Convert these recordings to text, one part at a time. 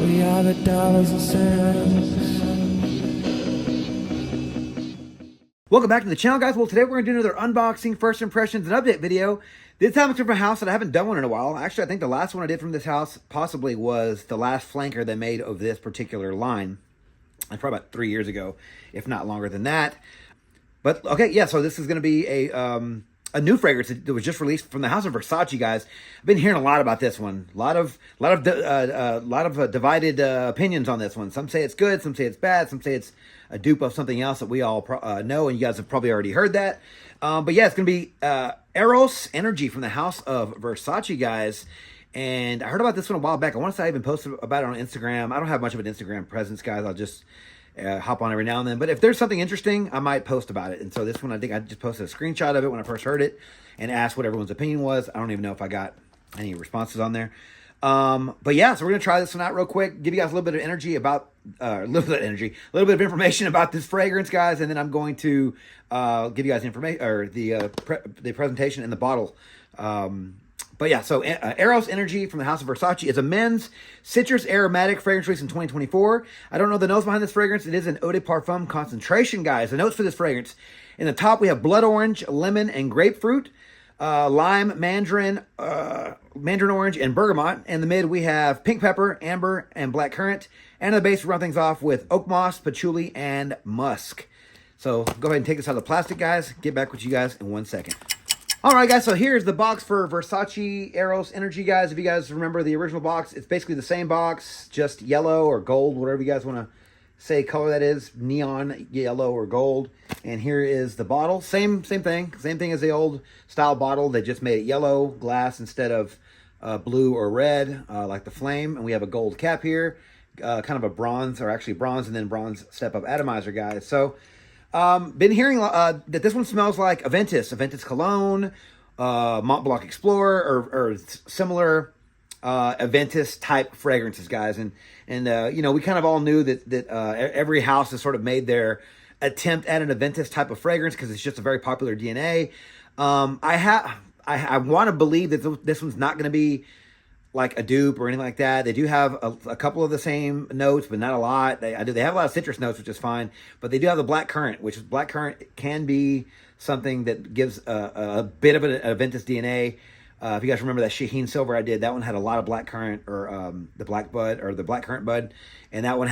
We are the dollars and cents. Welcome back to the channel, guys. Well, today we're going to do another unboxing, first impressions, and update video. This time it's from a house that I haven't done one in a while. Actually, I think the last one I did from this house possibly was the last flanker they made of this particular line. Like probably about 3 years ago, if not longer than that. But, okay, yeah, so this is going to be a new fragrance that was just released from the house of Versace, guys. I've been hearing a lot about this one. A lot of divided opinions on this one. Some say it's good, some say it's bad, some say it's a dupe of something else that we all know, and you guys have probably already heard that. But yeah, it's going to be Eros Energy from the house of Versace, guys. And I heard about this one a while back. I want to say I even posted about it on Instagram. I don't have much of an Instagram presence, guys. I'll just hop on every now and then. But if there's something interesting, I might post about it. And so this one, I think I just posted a screenshot of it when I first heard it and asked what everyone's opinion was. I don't even know if I got any responses on there. But yeah, so we're going to try this one out real quick, give you guys a little bit of energy about, a little bit of information about this fragrance, guys. And then I'm going to, give you guys information or the presentation and the bottle. But yeah, so Eros Energy from the house of Versace is a men's citrus aromatic fragrance released in 2024. I don't know the notes behind this fragrance. It is an eau de parfum concentration, guys. The notes for this fragrance. In the top, we have blood orange, lemon, and grapefruit. Lime, mandarin orange, and bergamot. In the mid, we have pink pepper, amber, and black currant. And in the base, we run things off with oak moss, patchouli, and musk. So go ahead and take this out of the plastic, guys. Get back with you guys in 1 second. All right, guys, so here's the box for Versace Eros Energy, guys. If you guys remember the original box, it's basically the same box, just yellow or gold, whatever you guys want to say color that is, neon yellow or gold. And here is the bottle. Same thing as the old style bottle. They just made it yellow glass instead of blue or red, like the flame. And we have a gold cap here, kind of a bronze, or actually bronze and then bronze step up atomizer, guys. So been hearing that this one smells like Aventus Cologne, Mont Blanc Explorer, or similar Aventus type fragrances, guys. And you know, we kind of all knew that every house has sort of made their attempt at an Aventus type of fragrance because it's just a very popular DNA. I want to believe that this one's not going to be like a dupe or anything like that. They do have a couple of the same notes, but not a lot. They have a lot of citrus notes, which is fine, but they do have the black currant, which is black currant can be something that gives a bit of an Aventus DNA. If you guys remember that Shaheen Silver I did, that one had a lot of black currant, or the black bud, or the black currant bud, and that one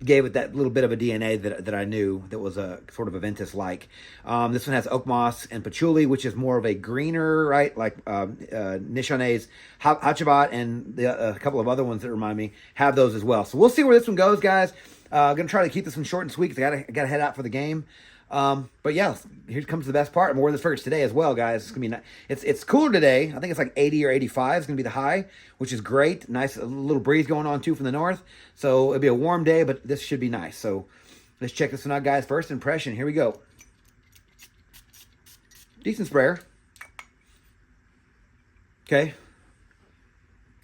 gave it that little bit of a DNA that I knew that was a sort of Aventus like. This one has oak moss and patchouli, which is more of a greener, right? Like Nishonet's Hachabat and a couple of other ones that remind me have those as well. So we'll see where this one goes, guys. I'm gonna try to keep this one short and sweet because I gotta head out for the game. But yeah, here comes the best part. I'm wearing this fragrance today as well, guys. It's gonna be it's cooler today. I think it's like 80 or 85 is gonna be the high, which is great. Nice, a little breeze going on too from the north. So it'll be a warm day, but this should be nice. So let's check this one out, guys. First impression. Here we go. Decent sprayer. Okay.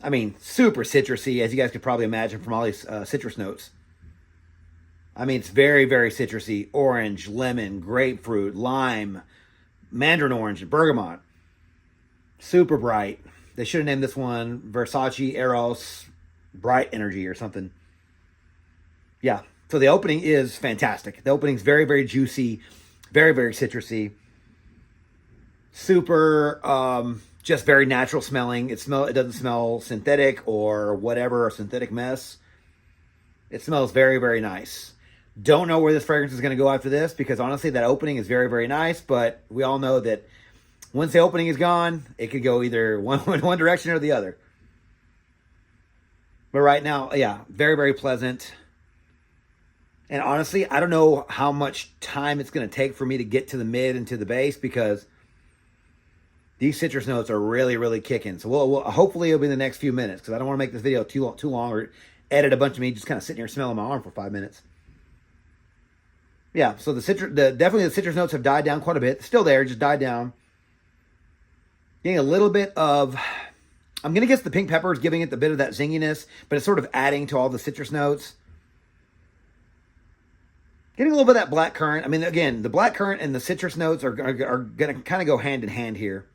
I mean, super citrusy, as you guys could probably imagine from all these citrus notes. I mean, it's very, very citrusy. Orange, lemon, grapefruit, lime, mandarin orange, and bergamot. Super bright. They should have named this one Versace Eros Bright Energy or something. Yeah. So the opening is fantastic. The opening's very, very juicy. Very, very citrusy. Super, just very natural smelling. It doesn't smell synthetic or whatever, a synthetic mess. It smells very, very nice. Don't know where this fragrance is going to go after this because honestly, that opening is very, very nice. But we all know that once the opening is gone, it could go either one direction or the other. But right now, yeah, very, very pleasant. And honestly, I don't know how much time it's going to take for me to get to the mid and to the base because these citrus notes are really, really kicking. So we'll hopefully it'll be in the next few minutes because I don't want to make this video too long or edit a bunch of me just kind of sitting here smelling my arm for 5 minutes. Yeah, so definitely the citrus notes have died down quite a bit. Still there, just died down. Getting a little bit of, I'm going to guess the pink pepper is giving it a bit of that zinginess, but it's sort of adding to all the citrus notes. Getting a little bit of that black currant. I mean, again, the black currant and the citrus notes are going to kind of go hand in hand here.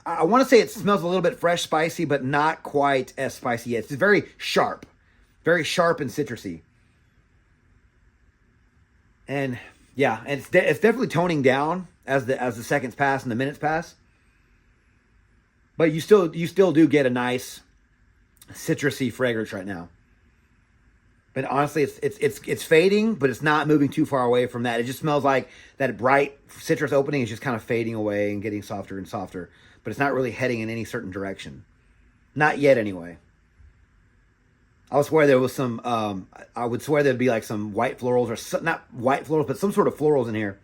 I want to say it smells a little bit fresh, spicy, but not quite as spicy yet. It's very sharp and citrusy. And yeah, and it's definitely toning down as the seconds pass and the minutes pass. But you still do get a nice citrusy fragrance right now. But honestly, it's fading, but it's not moving too far away from that. It just smells like that bright citrus opening is just kind of fading away and getting softer and softer. But it's not really heading in any certain direction. Not yet, anyway. I would swear there was some. I would swear there'd be like some white florals, or not white florals, but some sort of florals in here.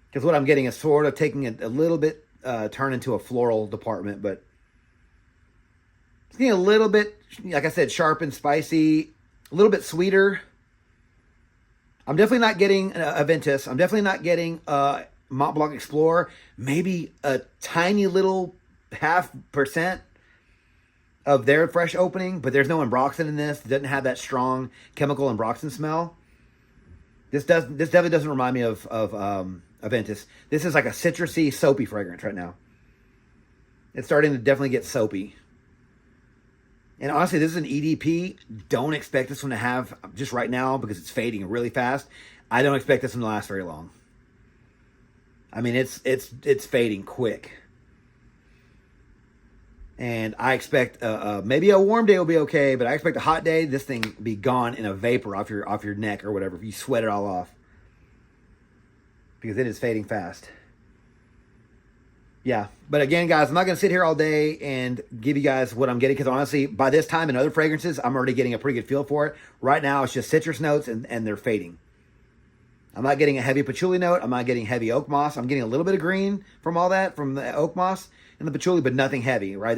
Because what I'm getting is sort of taking it a little bit, turn into a floral department, but it's getting a little bit, like I said, sharp and spicy, a little bit sweeter. I'm definitely not getting Aventus. I'm definitely not getting Mont Blanc Explorer. Maybe a tiny little 0.5% of their fresh opening, but there's no ambroxan in this. It doesn't have that strong chemical ambroxan smell. This definitely doesn't remind me of Aventus. This is like a citrusy, soapy fragrance right now. It's starting to definitely get soapy. And honestly, this is an EDP. Don't expect this one to have, just right now, because it's fading really fast, I don't expect this one to last very long. I mean, it's fading quick. And I expect maybe a warm day will be okay, but I expect a hot day, this thing be gone in a vapor off your neck or whatever. If you sweat it all off. Because it is fading fast. Yeah, but again, guys, I'm not going to sit here all day and give you guys what I'm getting, because honestly, by this time in other fragrances, I'm already getting a pretty good feel for it. Right now, it's just citrus notes, and they're fading. I'm not getting a heavy patchouli note. I'm not getting heavy oak moss. I'm getting a little bit of green from all that, from the oak moss and the patchouli, but nothing heavy, right?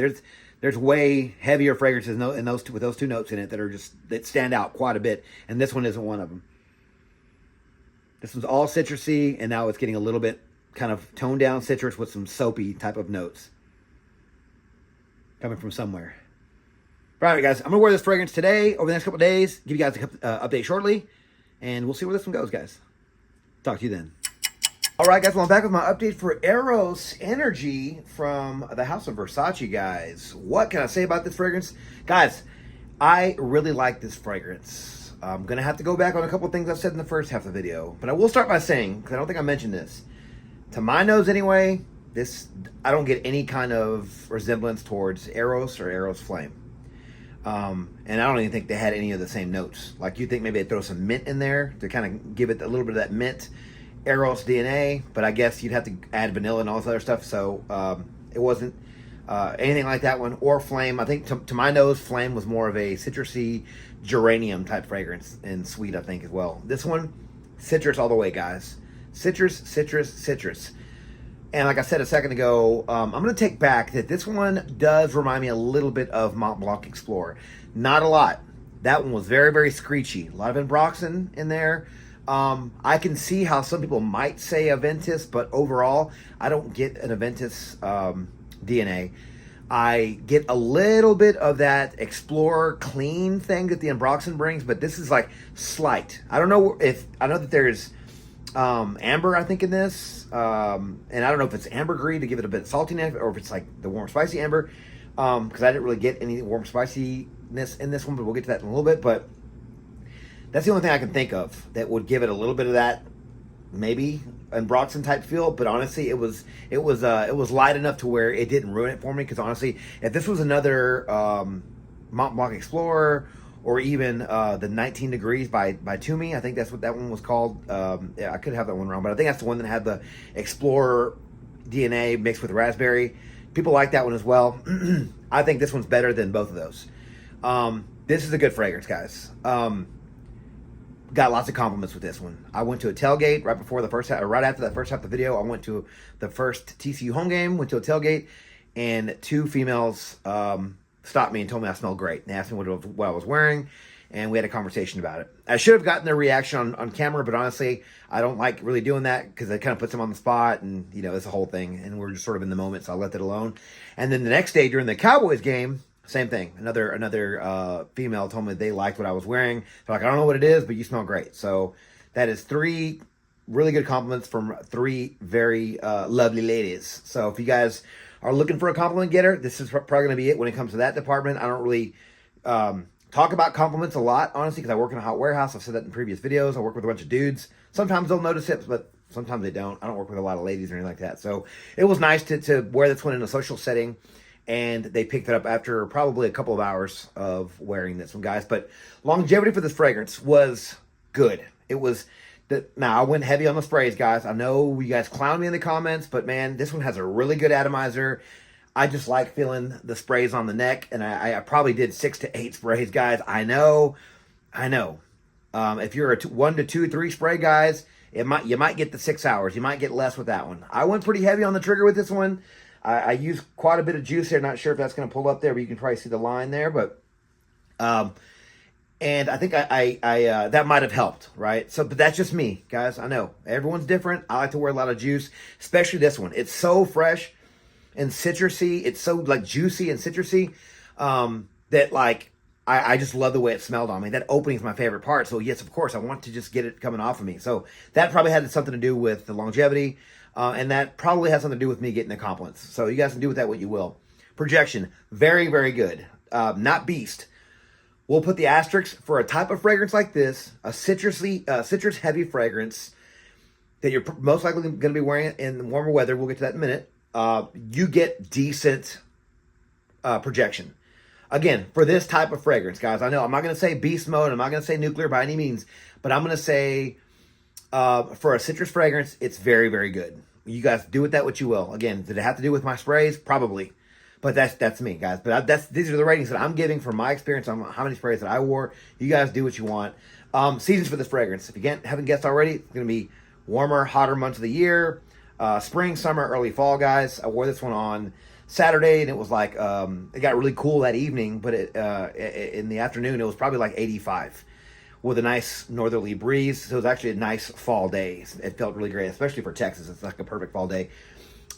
There's way heavier fragrances in those with those two notes in it that stand out quite a bit, and this one isn't one of them. This one's all citrusy, and now it's getting a little bit kind of toned down citrus with some soapy type of notes coming from somewhere. All right, guys, I'm going to wear this fragrance today, over the next couple of days, give you guys an update shortly, and we'll see where this one goes, guys. Talk to you then. All right, guys, well, I'm back with my update for Eros Energy from the House of Versace, guys. What can I say about this fragrance? Guys, I really like this fragrance. I'm going to have to go back on a couple of things I've said in the first half of the video, but I will start by saying, because I don't think I mentioned this, to my nose anyway, I don't get any kind of resemblance towards Eros or Eros Flame. And I don't even think they had any of the same notes. Like, you think maybe they'd throw some mint in there to kind of give it a little bit of that mint Eros DNA, but I guess you'd have to add vanilla and all this other stuff, so it wasn't anything like that one, or Flame. I think to my nose, Flame was more of a citrusy geranium type fragrance, and sweet, I think, as well. This one, citrus all the way, guys. Citrus, citrus, citrus. And like I said a second ago, I'm going to take back that this one does remind me a little bit of Mont Blanc Explorer. Not a lot. That one was very, very screechy. A lot of ambroxan in there. I can see how some people might say Aventus, but overall, I don't get an Aventus DNA. I get a little bit of that Explorer clean thing that the ambroxan brings, but this is like slight. I don't know I know that there's amber, I think, in this, and I don't know if it's ambergris to give it a bit of saltiness, or if it's like the warm spicy amber, because I didn't really get any warm spiciness in this one, but we'll get to that in a little bit. But that's the only thing I can think of that would give it a little bit of that maybe ambroxan type feel. But honestly, it was light enough to where it didn't ruin it for me, because honestly, if this was another Mont Blanc Explorer, or even the 19 Degrees by Toomey, I think that's what that one was called. Yeah, I could have that one wrong, but I think that's the one that had the Explorer DNA mixed with raspberry. People like that one as well. I think this one's better than both of those. This is a good fragrance, guys. Got lots of compliments with this one. I went to a tailgate right before the first half, or right after that first half of the video. I went to the first TCU home game, went to a tailgate, and two females stopped me and told me I smelled great. They asked me what I was wearing, and we had a conversation about it. I should have gotten their reaction on camera, but honestly, I don't like really doing that, because it kind of puts them on the spot, and it's a whole thing, and we're just sort of in the moment, so I left it alone. And then the next day during the Cowboys game, same thing. Another female told me they liked what I was wearing. They're like, I don't know what it is, but you smell great. So that is 3 really good compliments from 3 very lovely ladies. So if you guys are looking for a compliment getter, this is probably going to be it when it comes to that department. I don't really talk about compliments a lot, honestly, because I work in a hot warehouse. I've said that in previous videos. I work with a bunch of dudes. Sometimes they'll notice it, but sometimes they don't. I don't work with a lot of ladies or anything like that. So it was nice to wear this one in a social setting, and they picked it up after probably a couple of hours of wearing this one, guys. But longevity for this fragrance was good. It was... Now, I went heavy on the sprays, guys. I know you guys clown me in the comments, but man, this one has a really good atomizer. I just like feeling the sprays on the neck, and I probably did 6 to 8 sprays, guys. I know. If you're a 1 to 2, 3 spray, guys, you might get the 6 hours. You might get less with that one. I went pretty heavy on the trigger with this one. I used quite a bit of juice here. Not sure if that's going to pull up there, but you can probably see the line there. But and I think I that might have helped, right? So, but that's just me, guys. I know everyone's different. I like to wear a lot of juice, especially this one. It's so fresh and citrusy. It's so like juicy and citrusy that like I just love the way it smelled on me. That opening is my favorite part. So yes, of course, I want to just get it coming off of me. So that probably had something to do with the longevity, and that probably has something to do with me getting the compliments. So you guys can do with that what you will. Projection, very, very good. Not beast. We'll put the asterisk for a type of fragrance like this, a citrus heavy fragrance that you're most likely going to be wearing in warmer weather. We'll get to that in a minute. You get decent projection. Again, for this type of fragrance, guys, I know I'm not going to say beast mode. I'm not going to say nuclear by any means, but I'm going to say for a citrus fragrance, it's very, very good. You guys do with that what you will. Again, did it have to do with my sprays? Probably. But that's me, guys. But these are the ratings that I'm giving from my experience on how many sprays that I wore. You guys do what you want. Seasons for this fragrance. If you haven't guessed already, it's going to be warmer, hotter months of the year. Spring, summer, early fall, guys. I wore this one on Saturday, and it was like, it got really cool that evening, but in the afternoon, it was probably like 85 with a nice northerly breeze. So it was actually a nice fall day. It felt really great, especially for Texas. It's like a perfect fall day.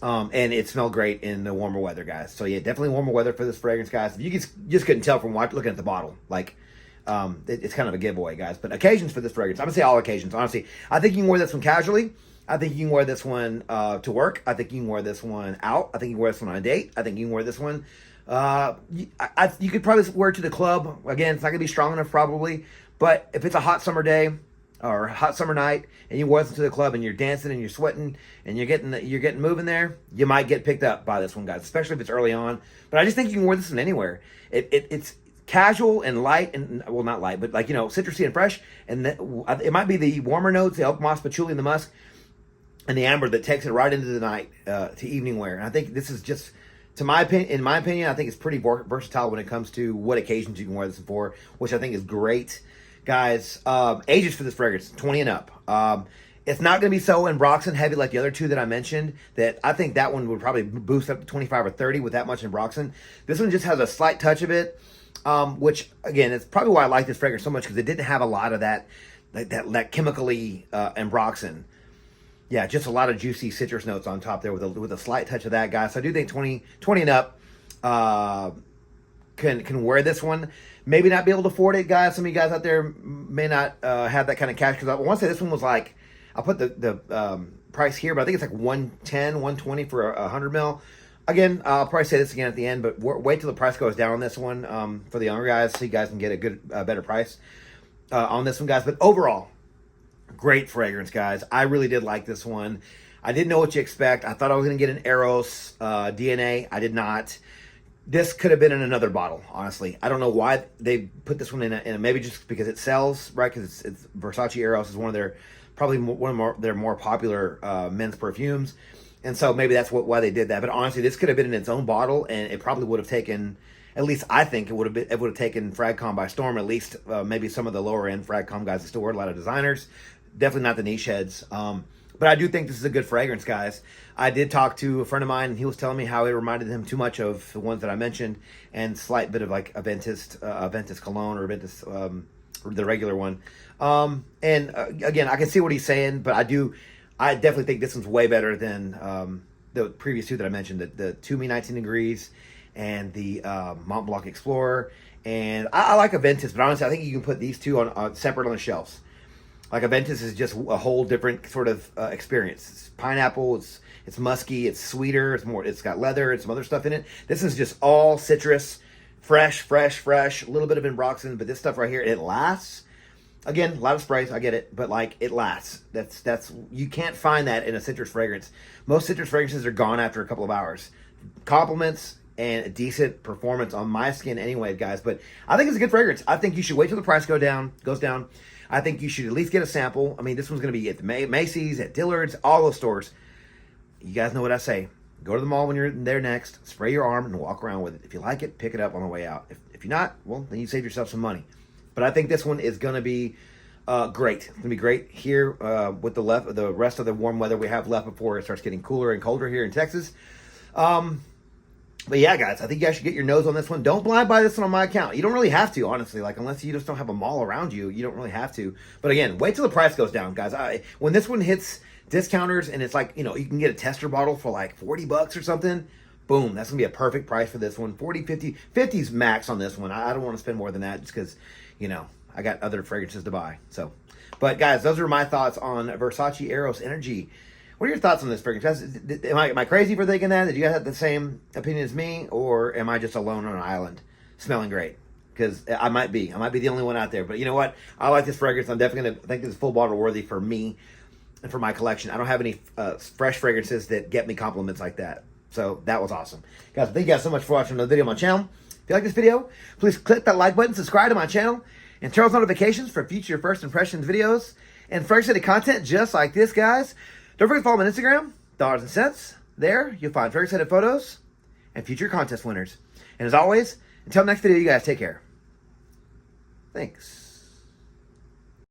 And it smelled great in the warmer weather, guys. So yeah, definitely warmer weather for this fragrance, guys. You just couldn't tell from looking at the bottle. Like, it's kind of a giveaway, guys. But occasions for this fragrance, I'm gonna say all occasions. Honestly, I think you can wear this one casually. I think you can wear this one to work. I think you can wear this one out. I think you can wear this one on a date. I think you can wear this one. You could probably wear it to the club. Again, it's not gonna be strong enough probably. But if it's a hot summer day or a hot summer night and you wear this to the club and you're dancing and you're sweating and you're getting moving there, you might get picked up by this one, guys, especially if it's early on. But I just think you can wear this one anywhere. It's casual and light, and well, not light, but like, citrusy and fresh. And it might be the warmer notes, the elk moss, patchouli, and the musk, and the amber that takes it right into the night to evening wear. And I think this is just, in my opinion, I think it's pretty versatile when it comes to what occasions you can wear this for, which I think is great. Guys, ages for this fragrance, 20 and up. It's not going to be so Ambroxan heavy like the other two that I mentioned. That I think that one would probably boost up to 25 or 30 with that much Ambroxan. This one just has a slight touch of it, which again, it's probably why I like this fragrance so much, because it didn't have a lot of that chemically Ambroxan. Yeah, just a lot of juicy citrus notes on top there with a slight touch of that, guys. So I do think 20 and up can wear this one. Maybe not be able to afford it, guys. Some of you guys out there may not have that kind of cash. Because I want to say this one was like, I'll put the price here, but I think it's like 110, 120 for a 100 mil. Again, I'll probably say this again at the end, but wait till the price goes down on this one for the younger guys, so you guys can get a better price on this one, guys. But overall, great fragrance, guys. I really did like this one. I didn't know what you expect. I thought I was going to get an Eros DNA. I did not. This could have been in another bottle, honestly. I don't know why they put this one in a maybe just because it sells, right? Because it's Versace Eros is one of their more popular men's perfumes, and so maybe that's why they did that. But honestly, this could have been in its own bottle, and it probably would have taken, at least I think it would have taken Fragcom by storm. At least maybe some of the lower end Fragcom guys that still wear a lot of designers, definitely not the niche heads. But I do think this is a good fragrance, guys. I did talk to a friend of mine, and he was telling me how it reminded him too much of the ones that I mentioned, and slight bit of like Aventus cologne or Aventus, the regular one. And again, I can see what he's saying, but I definitely think this one's way better than the previous two that I mentioned, the To Me 19 Degrees and the Mont Blanc Explorer. And I like Aventus, but honestly, I think you can put these two on separate on the shelves. Like Aventus is just a whole different sort of experience. It's pineapple. It's musky. It's sweeter. It's more. It's got leather and some other stuff in it. This is just all citrus, fresh, fresh, fresh. A little bit of ambroxan, but this stuff right here, it lasts. Again, a lot of sprays. I get it, but like it lasts. That's you can't find that in a citrus fragrance. Most citrus fragrances are gone after a couple of hours. Compliments and a decent performance on my skin anyway, guys. But I think it's a good fragrance. I think you should wait till the price goes down. I think you should at least get a sample. I mean, this one's going to be at the Macy's, at Dillard's, all those stores. You guys know what I say. Go to the mall when you're there next, spray your arm, and walk around with it. If you like it, pick it up on the way out. If you're not, well, then you save yourself some money. But I think this one is going to be great. It's going to be great here with the rest of the warm weather we have left before it starts getting cooler and colder here in Texas. But yeah, guys, I think you guys should get your nose on this one. Don't blind buy this one on my account. You don't really have to, honestly. Like, unless you just don't have a mall around you, you don't really have to. But again, wait till the price goes down, guys. When this one hits discounters and it's like, you can get a tester bottle for like $40 or something. Boom, that's going to be a perfect price for this one. 40, 50, 50's max on this one. I don't want to spend more than that just because, I got other fragrances to buy. So, but guys, those are my thoughts on Versace Eros Energy. What are your thoughts on this fragrance? Am I crazy for thinking that? Did you guys have the same opinion as me? Or am I just alone on an island smelling great? Because I might be. I might be the only one out there. But you know what? I like this fragrance. I'm definitely going to think this is full bottle worthy for me and for my collection. I don't have any fresh fragrances that get me compliments like that. So that was awesome. Guys, thank you guys so much for watching another video on my channel. If you like this video, please click that like button, subscribe to my channel, and turn on notifications for future first impressions videos and fragrance content just like this, guys. Don't forget to follow me on Instagram, Dollars and Cents. There, you'll find fragrance photos and future contest winners. And as always, until next video, you guys take care. Thanks.